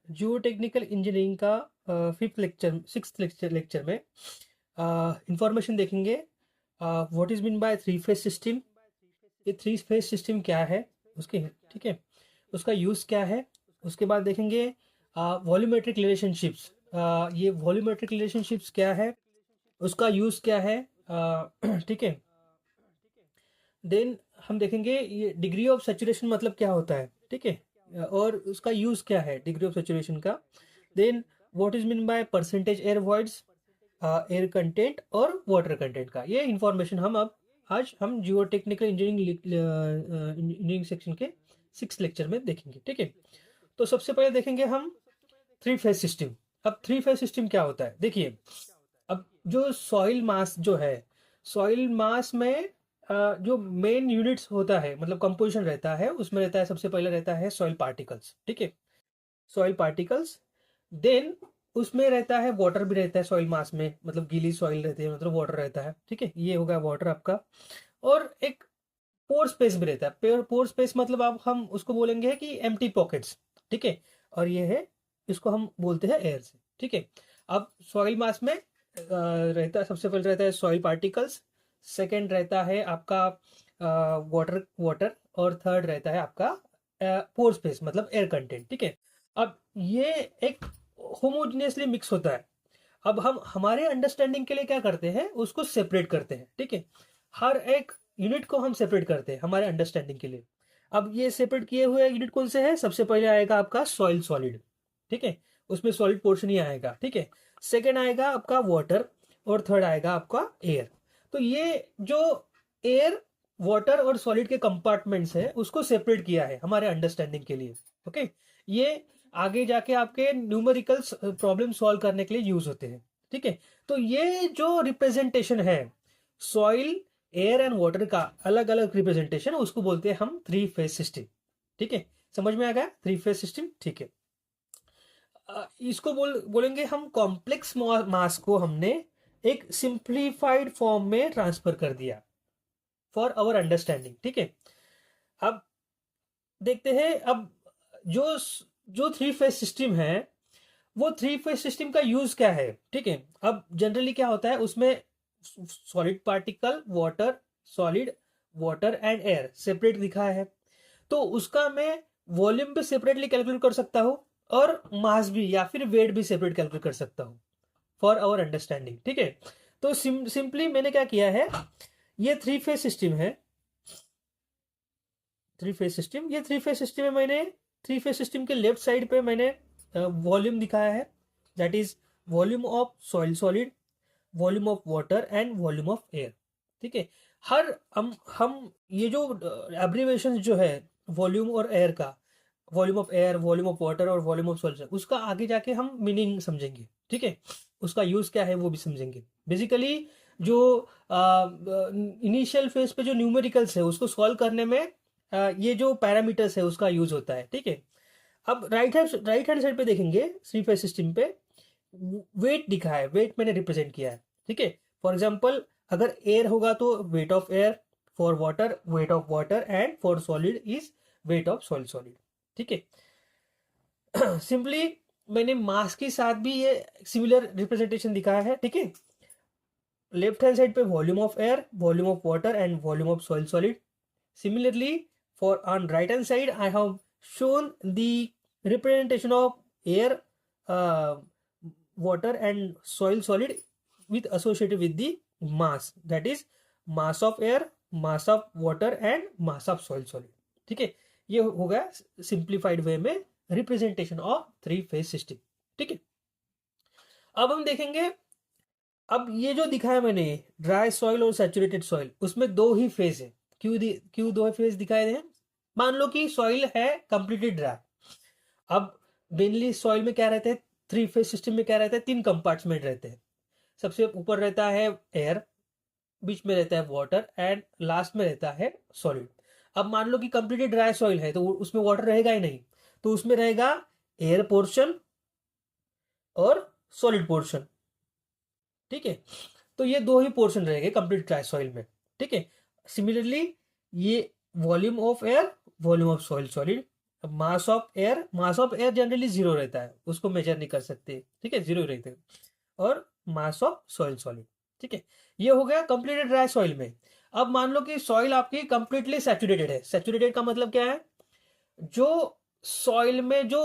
जियो technical engineering का six lecture में information देखेंगे। What is mean by three phase system. ये थ्री फेज सिस्टम क्या है उसके, ठीक है, उसका यूज़ क्या है। उसके बाद देखेंगे वॉल्यूमेट्रिक रिलेशनशिप्स। ये वॉल्यूमेट्रिक रिलेशनशिप्स क्या है, उसका यूज़ क्या है। ठीक है। देन हम देखेंगे ये डिग्री ऑफ सेचुरेशन मतलब क्या होता है, ठीक है, और उसका यूज़ क्या है डिग्री ऑफ सेचुरेशन का। Then what is mean by percentage air voids, air content और वाटर कंटेंट का ये इंफॉर्मेशन हम अब आज हम जियो टेक्निकल इंजीनियरिंग सेक्शन के सिक्स लेक्चर में देखेंगे, ठीक है। तो सबसे पहले देखेंगे हम थ्री फेज सिस्टम। अब थ्री फेज सिस्टम क्या होता है देखिए। अब जो सॉइल मास जो है, सॉइल मास में जो मेन यूनिट्स होता है मतलब कंपोजिशन रहता है, उसमें रहता है सबसे पहले रहता है सॉइल पार्टिकल्स, ठीक है, सॉइल पार्टिकल्स। देन उसमें रहता है वाटर भी रहता है सॉइल मास में, मतलब गीली सॉइल रहती है मतलब वाटर रहता है, ठीक है, ये होगा वाटर आपका। और एक पोर स्पेस भी रहता है। पोर स्पेस मतलब आप हम उसको बोलेंगे कि एम्प्टी पॉकेट्स, ठीक है। और ये है, इसको हम बोलते हैं एयर से, ठीक है। अब सॉइल मास में रहता है, सबसे पहले रहता है सॉइल पार्टिकल्स, सेकंड रहता है आपका वाटर वाटर, और थर्ड रहता है आपका पोर स्पेस मतलब एयर कंटेंट, ठीक है। अब ये एक होमोजेनियसली मिक्स होता है। अब हम हमारे अंडरस्टैंडिंग के लिए क्या करते हैं, उसको सेपरेट करते हैं, ठीक है। हर एक यूनिट को हम सेपरेट करते हैं हमारे अंडरस्टैंडिंग के लिए। अब ये सेपरेट किए हुए यूनिट कौन से हैं, सबसे पहले आएगा आपका सॉइल सॉलिड, ठीक है, उसमें सॉलिड पोर्शन ही आएगा, ठीक है। सेकेंड आएगा आपका वाटर, और थर्ड आएगा आपका एयर। तो ये जो एयर, वाटर और सॉलिड के कंपार्टमेंट्स है उसको सेपरेट किया है हमारे अंडरस्टैंडिंग के लिए, ओके। ये आगे जाके आपके न्यूमेरिकल प्रॉब्लम सॉल्व करने के लिए यूज होते हैं, ठीक है। तो ये जो रिप्रेजेंटेशन है सॉइल, एयर एंड वाटर का अलग अलग रिप्रेजेंटेशन, उसको बोलते हैं हम थ्री फेज सिस्टम, ठीक है। समझ में आ गया थ्री फेज सिस्टम, ठीक है। इसको बोलेंगे हम कॉम्प्लेक्स मास को हमने एक सिंप्लीफाइड फॉर्म में ट्रांसफर कर दिया फॉर आवर अंडरस्टैंडिंग, ठीक है। अब देखते हैं, अब जो जो थ्री फेज सिस्टम है वो थ्री फेज सिस्टम का यूज क्या है, ठीक है। अब जनरली क्या होता है उसमें, solid particle, water, solid, water and air separate दिखा है, तो उसका मैं वॉल्यूम भी सेपरेटली कैलकुलेट कर सकता हूँ, और मास भी या फिर वेट भी सेपरेट कैलकुलेट कर सकता हूँ फॉर आवर अंडरस्टैंडिंग, ठीक है। तो सिंपली मैंने क्या किया है, ये थ्री फेज सिस्टम है, थ्री फेज सिस्टम, ये थ्री फेज सिस्टम में मैंने थ्री फेज सिस्टम के लेफ्ट साइड पे मैंने वॉल्यूम दिखाया है, that is volume of soil solid, volume of water and volume of air, ठीक है। हर हम ये जो एब्रीवेशन जो है वॉल्यूम और एयर का, volume of air, volume of water और वॉल्यूम ऑफ सॉल्यूशन, उसका आगे जाके हम मीनिंग समझेंगे, ठीक है, उसका यूज क्या है वो भी समझेंगे। बेसिकली जो इनिशियल फेज पे जो न्यूमेरिकल्स है उसको सॉल्व करने में ये जो पैरामीटर्स है उसका यूज होता है, ठीक है। अब राइट हैंड साइड पे देखेंगे थ्री फेज सिस्टम पे वेट दिखा है, वेट मैंने रिप्रेजेंट किया है, ठीक है। फॉर एग्जाम्पल अगर एयर होगा तो weight of air, for water weight of water and for solid is weight of soil solid, ठीक है। सिंपली मैंने मास के साथ भी ये सिमिलर रिप्रेजेंटेशन दिखाया है, ठीक है। लेफ्ट हैंड साइड पे volume of air, volume of water and volume of soil solid. Similarly, for on right hand side, I have shown the representation of air, uh, water and soil solid with associated with the mass, that is mass of air, mass of water and mass of soil solid, ठीक है। ये हो गया simplified वे में representation of three phase system, ठीक है। अब हम देखेंगे, अब ये जो दिखाया मैंने ड्राई सॉइल और सैचुरेटेड सॉइल, उसमें दो ही फेज है। क्यों दो फेज दिखाए हैं, मान लो कि सॉइल है कंप्लीटली ड्राई। अब मेनली सॉइल में क्या रहते हैं, थ्री फेज सिस्टम में क्या रहता है, तीन कंपार्टमेंट रहते हैं। सबसे ऊपर रहता है एयर, बीच में रहता है वाटर एंड लास्ट में रहता है सॉलिड। अब मान लो कि कंप्लीटली ड्राई सॉइल है तो उसमें वाटर रहेगा ही नहीं, तो उसमें रहेगा एयर पोर्शन और सॉलिड पोर्शन, ठीक है। तो ये दो ही पोर्शन रहेंगे कंप्लीट ड्राई सॉइल में, ठीक है। सिमिलरली ये volume of air, volume of soil solid, mass of air generally zero रहता है, उसको मेजर नहीं कर सकते, ठीक है, जीरो रहते हैं। और मास ऑफ सॉइल सॉलिड, ठीक है। ये हो गया कंप्लीटेड ड्राई सॉइल में। अब मान लो कि सॉइल आपकी कंप्लीटली सैचुरेटेड है। सैचुरेटेड का मतलब क्या है? जो सॉइल में जो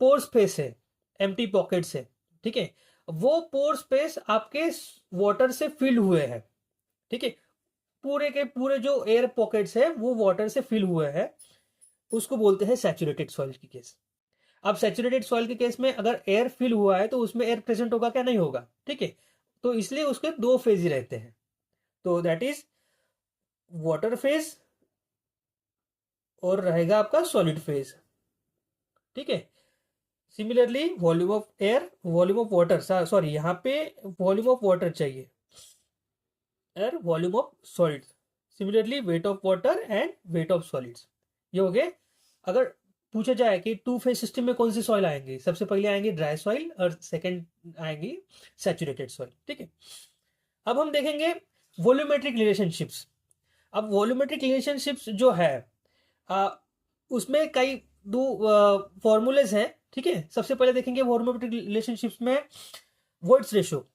पोर स्पेस है, एम्प्टी पॉकेट्स है, ठीक है, वो पोर स्पेस आपके वाटर से फिल हुए हैं, ठीक है। पूरे के पूरे जो एयर पॉकेट्स है वो वाटर से फिल हुए हैं, उसको बोलते हैं सैचुरेटेड सॉइल की केस। अब सैचुरेटेड सॉइल के केस में अगर एयर फिल हुआ है तो उसमें एयर प्रेजेंट होगा क्या? नहीं होगा, ठीक है। तो इसलिए उसके दो फेज ही रहते हैं, तो दैट इज वाटर फेज और रहेगा आपका सॉलिड फेज, ठीक है। Similarly volume of air, volume of water, sorry यहाँ पे वॉल्यूम ऑफ वाटर चाहिए, air volume of solids. Similarly weight of water and weight of solids, ये हो गए। अगर पूछा जाए कि टू फेज सिस्टम में कौन सी सॉइल आएंगे, सबसे पहले आएंगे ड्राई सॉइल और सेकंड आएंगी सैचुरेटेड सॉइल, ठीक है। अब हम देखेंगे वॉल्यूमेट्रिक रिलेशनशिप्स। अब वॉल्यूमेट्रिक रिलेशनशिप्स जो है आ, उसमें कई दो फॉर्मूलेज हैं, ठीक है। सबसे पहले देखेंगे वॉल्यूमेट्रिक रिलेशनशिप्स में वॉइड्स रेशो।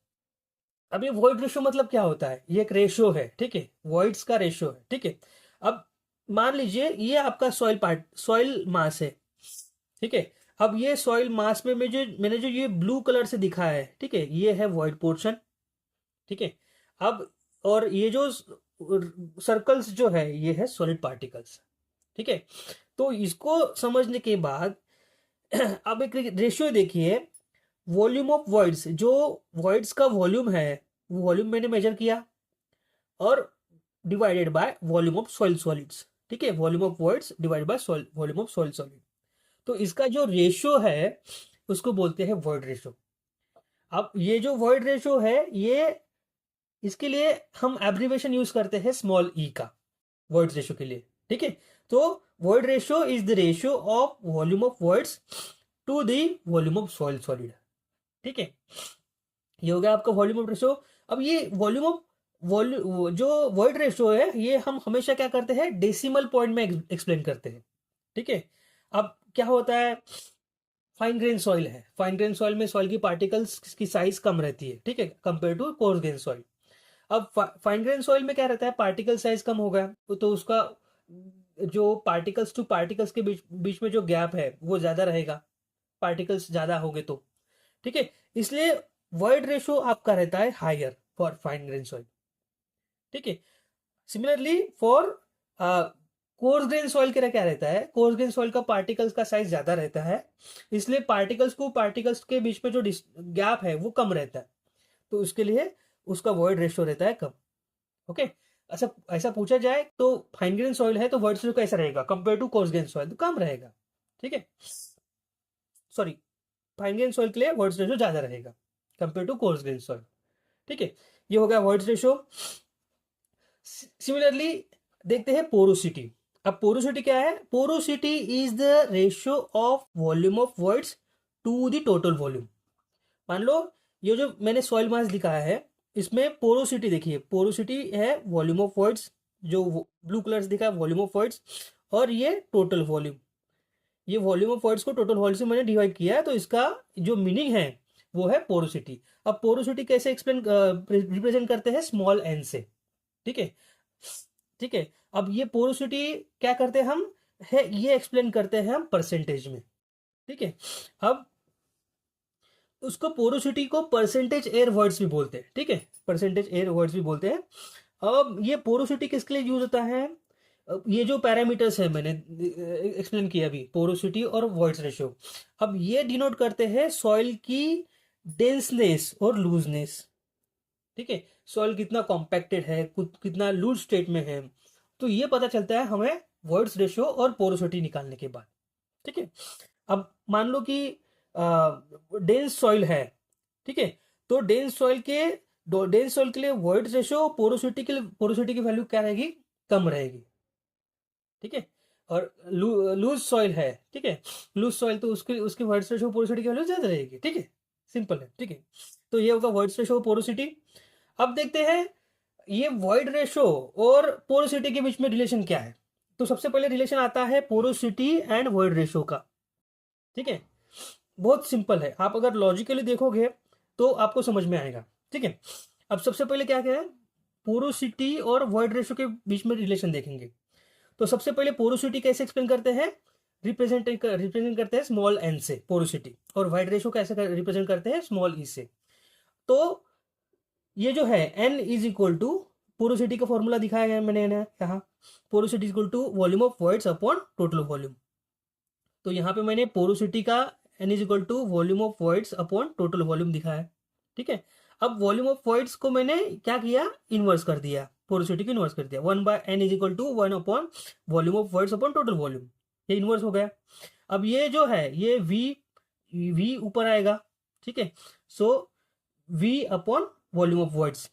अब ये वॉइड रेशो मतलब क्या होता है? ये एक रेशो है, ठीक है, वॉइड्स का रेशो है, ठीक है। अब मान लीजिए ये आपका सॉइल मास है, ठीक है। अब ये सॉइल मास में मैंने जो ये ब्लू कलर से दिखाया है, ठीक है, ये है वॉइड पोर्शन, ठीक है। अब और ये जो सर्कल्स जो है ये है सॉलिड पार्टिकल्स, ठीक है। तो इसको समझने के बाद अब एक रेशियो देखिए, वॉल्यूम ऑफ वॉइड्स, जो वॉइड्स का वॉल्यूम है वो वॉल्यूम मैंने मेजर किया और divided by volume of soil solids, ठीक है। Volume of voids divided by volume of soil solid, तो इसका जो रेशियो है उसको बोलते हैं वॉइड रेशियो। अब ये जो वॉइड रेशियो है ये, इसके लिए हम एब्रिवेशन यूज करते हैं स्मॉल ई का, वॉइड रेशियो के लिए, ठीक है। तो void ratio is the ratio of volume of voids to the volume of soil solid, ठीक है। ये हो गया आपका वॉल्यूम ऑफ रेशियो। अब ये वॉल्यूम ऑफ वॉल्यूम जो वॉइड रेशियो है ये हम हमेशा क्या करते हैं? डेसिमल पॉइंट में एक्सप्लेन करते हैं, ठीक है। अब क्या होता है? फाइन ग्रेन सॉइल है, फाइन ग्रेन सॉइल में सॉइल की पार्टिकल्स की साइज कम रहती है, ठीक है, compare to coarse grain soil. अब फाइन ग्रेन सॉइल में क्या रहता है? पार्टिकल साइज कम होगा तो उसका जो पार्टिकल्स टू पार्टिकल्स के बीच बीच में जो गैप है वो ज्यादा रहेगा, पार्टिकल्स ज्यादा होंगे तो, ठीक है। इसलिए वॉइड रेशियो आपका रहता है higher for fine grain soil, ठीक है। Similarly for coarse grain soil के लिए क्या रहता है? कोर्स ग्रेन सॉइल का पार्टिकल्स का साइज ज्यादा रहता है, इसलिए पार्टिकल्स के बीच में जो गैप है वो कम रहता है, तो उसके लिए उसका वॉइड रेशियो रहता है कम, ओके। ऐसा ऐसा पूछा जाए तो फाइन ग्रेन सॉइल है तो वॉइड रेशियो कैसा रहेगा compare to coarse grain soil? तो कम रहेगा, ठीक है। सॉरी, फाइन ग्रेन सॉइल के लिए वॉइड रेशियो ज्यादा रहेगा compare to coarse grain soil, ठीक है। ये हो गया वॉइड रेशियो। सिमिलरली देखते हैं पोरोसिटी। अब पोरोसिटी क्या है? Porosity is the ratio of volume of voids to the total volume. मान लो ये जो मैंने सॉइल मास दिखाया है इसमें पोरोसिटी देखिए, पोरोसिटी है वॉल्यूम ऑफ वॉइड्स, जो ब्लू कलर से दिखा है वॉल्यूम ऑफ वॉइड्स, और ये टोटल वॉल्यूम, ये वॉल्यूम ऑफ वॉइड्स को टोटल वॉल्यूम से मैंने डिवाइड किया है, तो इसका जो मीनिंग है वो है पोरोसिटी। अब पोरोसिटी कैसे एक्सप्लेन रिप्रेजेंट करते हैं? स्मॉल एन से, ठीक है, ठीक है। अब ये पोरोसिटी क्या करते हैं हम, है ये एक्सप्लेन करते हैं हम परसेंटेज में, ठीक है। अब उसको पोरोसिटी को परसेंटेज एयर वर्ड्स भी बोलते हैं, ठीक है, परसेंटेज एयर वर्ड्स भी बोलते हैं। अब ये पोरोसिटी किसके लिए यूज होता है? अब ये जो पैरामीटर्स है मैंने एक्सप्लेन किया अभी, पोरोसिटी और वॉइड्स रेशियो, अब ये डिनोट करते हैं सॉइल की डेंसनेस और लूजनेस, ठीक है। सॉइल कितना कॉम्पैक्टेड है, कितना लूज स्टेट में है, तो ये पता चलता है हमें वॉइड्स रेशियो और पोरोसिटी निकालने के बाद, ठीक है। अब मान लो कि डेंस सॉइल है, ठीक है, तो डेंस सॉइल के लिए वॉइड रेशियो पोरोसिटी की वैल्यू क्या रहेगी? कम रहेगी, ठीक है। और लूज सॉइल है, ठीक है, लूज सॉइल तो उसके उसकी वॉइड रेशियो पोरोसिटी की वैल्यू ज्यादा रहेगी, ठीक है, सिंपल है, ठीक है। तो ये होगा वॉइड रेशियो पोरोसिटी। अब देखते हैं ये वॉइड रेशियो और पोरोसिटी के बीच में रिलेशन क्या है। तो सबसे पहले रिलेशन आता है पोरोसिटी एंड वॉइड रेशो का, ठीक है। बहुत सिंपल है, आप अगर लॉजिकली देखोगे तो आपको समझ में आएगा, ठीक है। अब सबसे पहले क्या क्या है, पोरोसिटी और वॉइड रेशो के बीच में रिलेशन देखेंगे। तो सबसे पहले पोरोसिटी कैसे एक्सप्लेन करते हैं, रिप्रेजेंट करते हैं स्मॉल एन से पोरोसिटी, और वॉइड रेशो कैसे रिप्रेजेंट करते हैं स्मॉल ई से। तो ये जो है n is equal to, porosity का फॉर्मूला दिखाया गया मैंने यहाँ, porosity is equal to volume of voids upon total volume. तो यहाँ पे मैंने पोरोसिटी का n is equal to volume of voids upon total volume दिखाया है, ठीक है। अब वॉल्यूम ऑफ वॉइड्स को मैंने क्या किया, इनवर्स कर दिया, पोरोसिटी को इनवर्स कर दिया, 1/n is equal to 1 upon volume of voids upon total volume, ये इनवर्स हो गया। अब ये जो है ये v ऊपर आएगा, ठीक है। सो v upon volume of voids,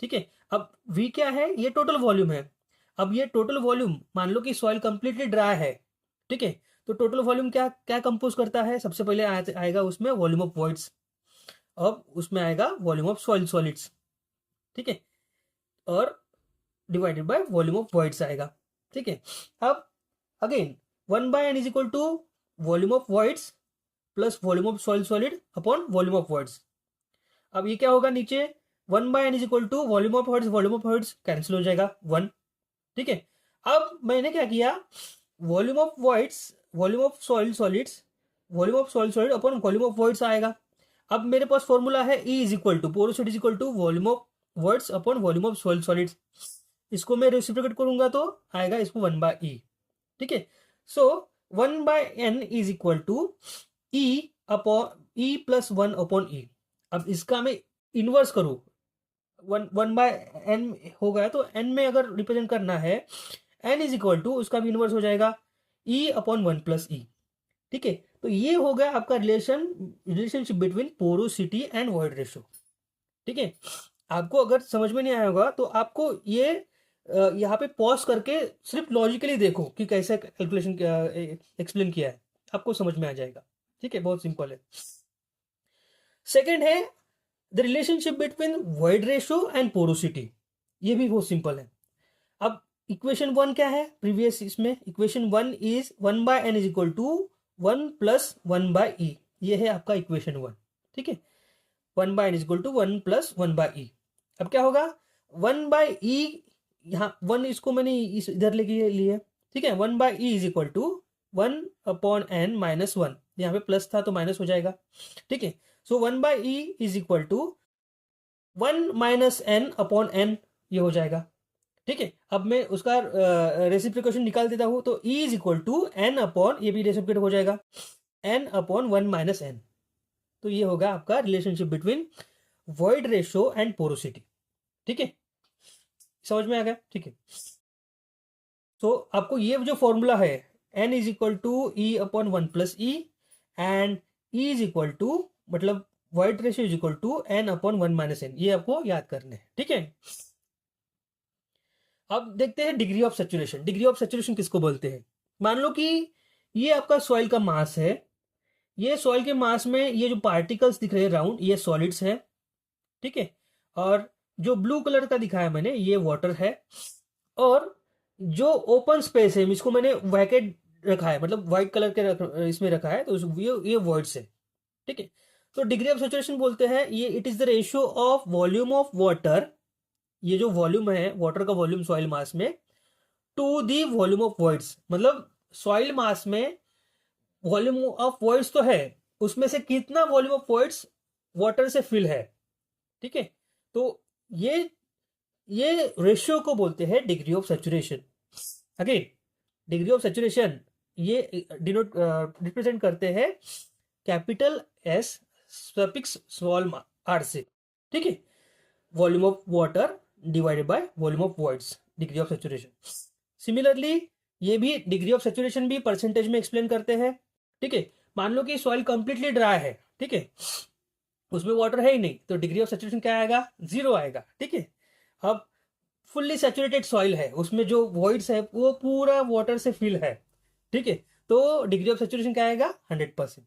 ठीक है। अब v क्या है, ये टोटल वॉल्यूम है। अब ये टोटल वॉल्यूम, मान लो कि सॉइल कंप्लीटली ड्राई है, ठीक है। तो टोटल वॉल्यूम क्या क्या कंपोज करता है, सबसे पहले आएगा उसमें वॉल्यूम ऑफ वॉइड्स, अब उसमें आएगा वॉल्यूम ऑफ सॉइल सॉलिड्स, ठीक है, और divided by volume of voids आएगा, ठीक है। अब again 1/n is equal to volume of voids plus volume of soil solid upon volume of voids. अब ये क्या होगा नीचे, 1/n is equal to volume of voids cancel हो जाएगा 1, ठीक है। अब मैंने क्या किया, volume of voids, volume of soil solids, volume of soil solid upon volume of voids आएगा। अब मेरे पास फॉर्मूला है E is equal to, porosity is equal to volume of voids upon volume of soil solids. इसको मैं reciprocate करूंगा तो आएगा इसको 1/E, ठीक है। So 1/n is equal to E upon E plus 1 upon E। अब इसका मैं इनवर्स करूं, 1/n हो गया, तो n में अगर रिप्रेजेंट करना है, n इज इक्वल टू उसका भी इनवर्स हो जाएगा E अपॉन 1 प्लस E, ठीक है। तो ये हो गया आपका relationship between porosity and void ratio, ठीक है। आपको अगर समझ में नहीं आया होगा तो आपको ये यहाँ पे पॉज करके सिर्फ लॉजिकली देखो कि कैसे कैलकुलेशन एक्सप्लेन किया है, आपको समझ में आ जाएगा, ठीक है। बहुत सिंपल है। सेकेंड है the relationship between void ratio and porosity, ये भी बहुत सिंपल है। अब इक्वेशन 1 क्या है, प्रीवियस इसमें equation 1 is 1/n is equal to 1 plus 1/e, ये है आपका इक्वेशन 1, ठीक है। 1/n is equal to 1 plus 1/e। अब क्या होगा, 1/e, यहाँ 1 इसको मैंने इस इधर लेके लिए, ठीक है। 1/e is equal to 1 upon n minus 1, यहाँ पे प्लस था तो माइनस हो जाएगा, ठीक है। So 1/e is equal to 1 minus n upon n, ये हो जाएगा, ठीक है। अब मैं उसका रेसिप्लिकेशन निकाल देता हूं, तो E is equal to n upon, ये भी रेसिप्लिकेट हो जाएगा, n अपॉन 1 माइनस n। तो ये होगा आपका relationship between void ratio and porosity, ठीक है। समझ में आ गया, ठीक है। तो आपको ये जो फॉर्मूला है, n is equal to E upon 1 plus E and E is equal to, मतलब void ratio is equal to n upon 1 minus n, ये आपको याद करना है, ठीक है। अब देखते हैं degree of saturation. Degree of saturation किसको बोलते हैं, मान लो कि ये आपका सॉइल का मास है, ये सॉइल के मास में ये जो पार्टिकल्स दिख रहे हैं राउंड, ये सॉलिड्स है, ठीक है। और जो ब्लू कलर का दिखाया मैंने, ये वाटर है, और जो ओपन स्पेस है इसको मैंने वैकेट रखा है, मतलब व्हाइट कलर के इसमें रखा है, तो ये वॉइड्स है, ठीक है। तो डिग्री ऑफ सैचुरेशन बोलते हैं ये, it is the ratio of volume of water, ये जो वॉल्यूम है वाटर का वॉल्यूम सॉइल मास में, to the volume of voids, मतलब सॉइल मास में वॉल्यूम ऑफ वॉइड्स तो है, उसमें से कितना वॉल्यूम ऑफ वॉइड्स वाटर से फिल है, ठीक है। तो ये रेशियो को बोलते हैं degree of saturation. Again degree of saturation ये डिनोट रिप्रेजेंट करते हैं capital S suffix small r से, ठीक है। Volume of water divided by volume of voids, degree of saturation. Similarly ये भी डिग्री ऑफ सैचुरेशन भी परसेंटेज में एक्सप्लेन करते हैं, ठीक है। मान लो कि सॉइल कंप्लीटली ड्राई है, ठीक है, उसमें वाटर है ही नहीं, तो डिग्री ऑफ सैचुरेशन क्या आएगा, 0 आएगा, ठीक है। अब फुल्ली सैचुरेटेड सॉइल है, उसमें जो वॉइड्स है वो पूरा वाटर से फिल है, ठीक है, तो डिग्री ऑफ सैचुरेशन क्या आएगा, 100%,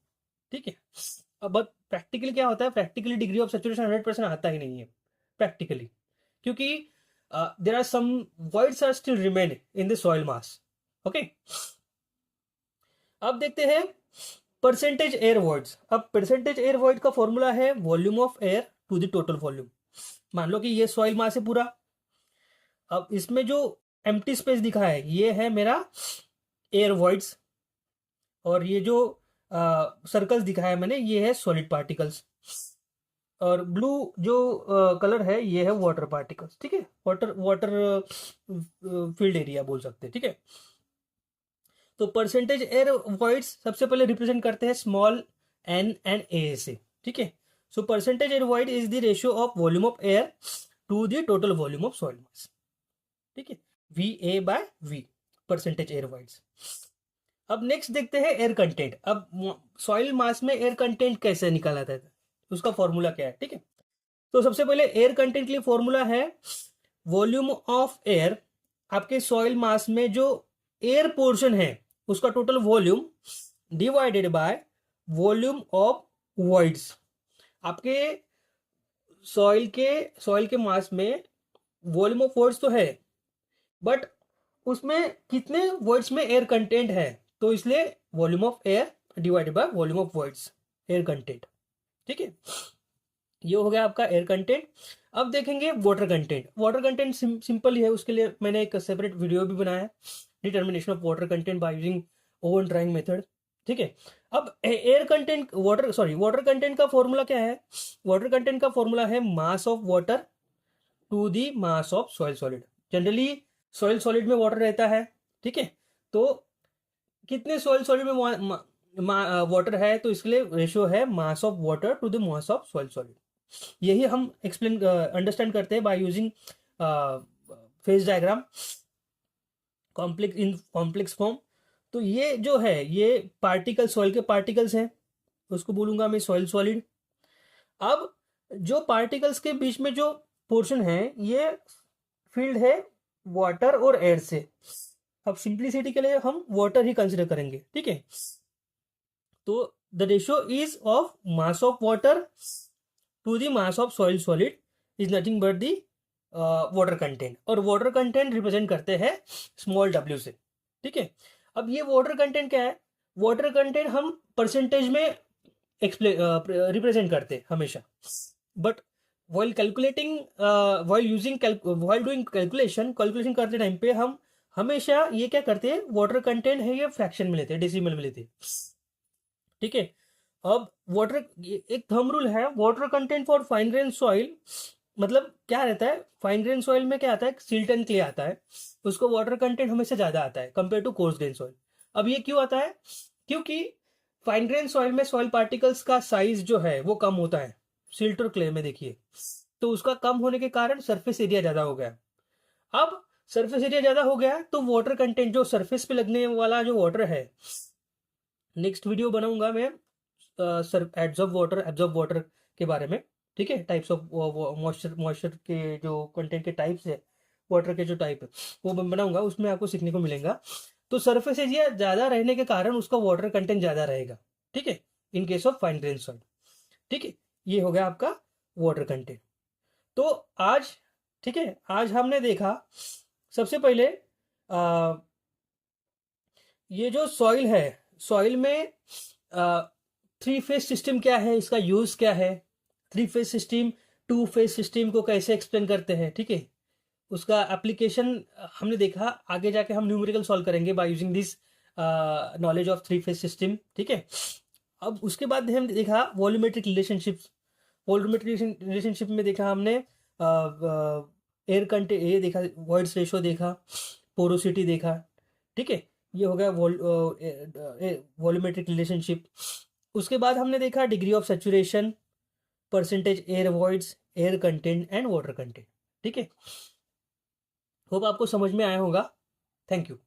ठीक है। अब प्रैक्टिकली क्या होता है, प्रैक्टिकली डिग्री ऑफ सैचुरेशन 100% आता ही नहीं है प्रैक्टिकली, क्योंकि there are some voids are still remain in the soil mass, okay, अब देखते हैं परसेंटेज एयर वॉइड्स। अब परसेंटेज एयर वॉइड का फॉर्मूला है volume of air to the total volume. मान लो कि ये सॉइल मास है पूरा। अब इसमें जो एम्प्टी स्पेस दिखा है ये है मेरा एयर वॉइड्स, और ये जो सर्कल्स दिखाया मैंने ये है सॉलिड पार्टिकल्स, और ब्लू जो कलर है ये है वाटर पार्टिकल्स। ठीक है, वाटर वाटर फील्ड एरिया बोल सकते हैं। ठीक है, तो परसेंटेज एयर वॉइड्स सबसे पहले रिप्रेजेंट करते हैं स्मॉल एन एंड ए से। ठीक है, so percentage air void is the ratio of volume of air to the total volume of soil mass. ठीक है, V A by V, percentage air voids. अब नेक्स्ट देखते हैं एयर कंटेंट। अब soil mass में एयर कंटेंट कैसे निकाला जाता है, उसका फॉर्मूला क्या है। ठीक है, तो सबसे पहले एयर कंटेंट के लिए फॉर्मूला है वॉल्यूम ऑफ एयर। आपके सॉइल मास में जो एयर पोर्शन है उसका total volume divided by volume of voids. आपके सॉइल के मास में वॉल्यूम ऑफ वॉइड्स तो है, बट उसमें कितने वॉइड्स में एयर कंटेंट है, तो इसलिए volume of air divided by volume of voids, air content. ठीक है, ये हो गया आपका एयर कंटेंट। अब देखेंगे water content. Water content simple ही है, उसके लिए मैंने एक सेपरेट वीडियो भी बनाया है, determination of water content by using oven drying method. ठीक है, अब एयर कंटेंट वाटर कंटेंट का फॉर्मूला क्या है। वाटर कंटेंट का फॉर्मूला है mass of water to the mass of soil solid. Generally soil solid में वाटर रहता है। ठीक है, तो कितने सॉइल सॉलिड में वाटर है, तो इसके लिए रेशियो है mass of water to the mass of soil solid. यही हम एक्सप्लेन अंडरस्टैंड करते हैं by using phase diagram complex form. तो ये जो है ये पार्टिकल, सॉइल के पार्टिकल्स हैं, उसको बोलूंगा मैं सॉइल सॉलिड। अब जो पार्टिकल्स के बीच में जो पोर्शन है ये फील्ड है वाटर और एयर से। अब सिंप्लिसिटी के लिए हम वाटर ही कंसिडर करेंगे। ठीक है, तो the ratio is of mass of water to the mass of soil solid is nothing but the water content, और वाटर कंटेंट रिप्रेजेंट करते हैं स्मॉल w से। ठीक है, अब ये वाटर कंटेंट क्या है, वाटर कंटेंट हम परसेंटेज में रिप्रेजेंट करते हैं हमेशा, but while calculating while doing calculation करते टाइम पे हम हमेशा ये क्या करते हैं, वाटर कंटेंट है ये फ्रैक्शन में लेते हैं, डेसिमल में लेते हैं। ठीक है, अब वाटर, एक थंब रूल है, water content for fine grain soil, मतलब क्या रहता है, फाइन ग्रेन सॉइल में क्या आता है, सिल्ट एंड क्ले आता है, उसको वाटर कंटेंट हमेशा ज्यादा आता है compare to coarse grain soil. अब ये क्यों आता है, क्योंकि फाइन ग्रेन सॉइल में सॉइल पार्टिकल्स का साइज जो है वो कम होता है, सिल्ट और क्ले में देखिए, तो उसका कम होने के कारण सरफेस एरिया ज्यादा हो गया। अब सरफेस एरिया ज्यादा हो गया तो वाटर कंटेंट जो सरफेस पे लगने वाला जो वाटर है, नेक्स्ट वीडियो बनाऊंगा मैं एब्जॉर्ब वाटर के बारे में। ठीक है, टाइप्स ऑफ मॉइस्चर के जो कंटेंट के टाइप्स है, वाटर के जो टाइप है वो मैं बनाऊंगा, उसमें आपको सीखने को मिलेगा। तो सरफेस एरिया ज्यादा रहने के कारण उसका वाटर कंटेंट ज्यादा रहेगा। ठीक है, in case of fine grain soil. ठीक है, ये हो गया आपका वाटर कंटेंट। तो आज, ठीक है, आज हमने देखा सबसे पहले ये जो सॉइल है, सॉइल में थ्री फेज सिस्टम क्या है, इसका यूज क्या है, three phase system two phase system को कैसे एक्सप्लेन करते हैं। ठीक है, उसका एप्लीकेशन हमने देखा, आगे जाके हम न्यूमेरिकल सॉल्व करेंगे by using this knowledge of three phase system. ठीक है, अब उसके बाद हम देखा वॉल्यूमेट्रिक रिलेशनशिप्स। वॉल्यूमेट्रिक रिलेशनशिप में देखा हमने एयर कंटेंट, ये देखा वॉइड्स रेशो देखा, पोरोसिटी देखा। ठीक है, ये हो गया वॉल्यूमेट्रिक रिलेशनशिप। उसके बाद हमने देखा degree of saturation, percentage air voids, air content and water content. ठीक है, होप आपको समझ में आया होगा। Thank you.